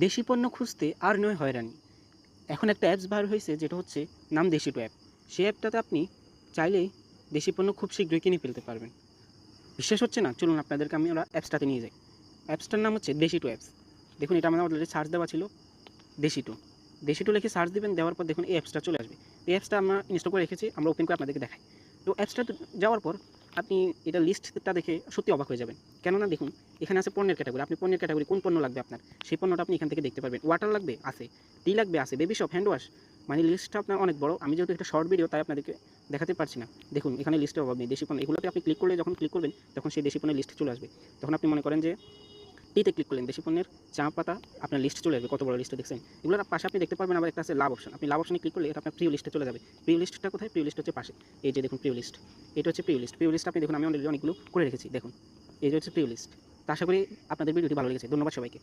দেশি পণ্য খুঁজতে আর নয় হয়রানি। এখন একটা অ্যাপস বার হয়েছে যেটা হচ্ছে নাম দেশি2 অ্যাপ। সেই অ্যাপটাতে আপনি চাইলেই দেশি পণ্য খুব শীঘ্রই কিনে ফেলতে পারবেন। বিশ্বাস হচ্ছে না? চলুন আপনাদেরকে আমি অ্যাপসটাতে নিয়ে যাই। অ্যাপসটার নাম হচ্ছে দেশি2 অ্যাপস। দেখুন এটা আমাদের অলরেডি সার্চ দেওয়া ছিল দেশি2। দেশি2 লিখে সার্চ দিবেন, দেওয়ার পর দেখুন এই অ্যাপসটা চলে আসবে। এই অ্যাপসটা আমরা ইনস্টল করে রেখেছি, আমরা ওপেন করে আপনাদেরকে দেখাই। তো অ্যাপসটাতে যাওয়ার পর আপনি এটা লিস্টটা দেখে সত্যি অবাক হয়ে যাবেন। কেননা দেখুন এখানে আছে পণ্যের ক্যাটাগরি। আপনি পণ্যের ক্যাটাগরি কোন পণ্য লাগবে আপনার, সেই পণ্যটা আপনি এখান থেকে দেখতে পারবেন। ওয়াটার লাগবে? আছে। টি লাগবে? আছে। বেবি শপ, হ্যান্ড ওয়াশ, মানে লিস্টটা আপনার অনেক বড়। আমি যেহেতু একটা শর্ট ভিডিও তাই আপনাদেরকে দেখাতে পারছি না। দেখুন এখানে লিস্টের অভাব নেই। দেশি পণ্য এগুলোতে আপনি ক্লিক করলে যখন ক্লিক করবেন তখন সেই দেশি পণ্যের লিস্ট চলে আসবে। তখন আপনি মনে করেন যে টিতে ক্লিক করলেন, দেশি পণ্যের চা পাতা আপনার লিস্ট চলে আসবে। কত বড় লিস্টে দেখছেন? এগুলোর পাশে আপনি দেখতে পারবেন আবার একটা আছে লাভ অপশন। আপনি লাভ অপশনে ক্লিক করলে এটা আপনার প্রিয় লিস্টে চলে যাবে। প্রিয় লিস্টটা কোথায়? প্রিয় লিস্ট হচ্ছে পাশে। এই যে দেখুন প্রিয় লিস্ট, এটা হচ্ছে প্রিয় লিস্ট। প্রিয় লিস্ট আপনি দেখুন আমি অলরেডি অনেকগুলো করে রেখেছি। দেখুন এই যে হচ্ছে প্রিয় লিস্ট। তো আশা করি আপনাদের ভিডিওটি ভালো লেগেছে। ধন্যবাদ সবাইকে।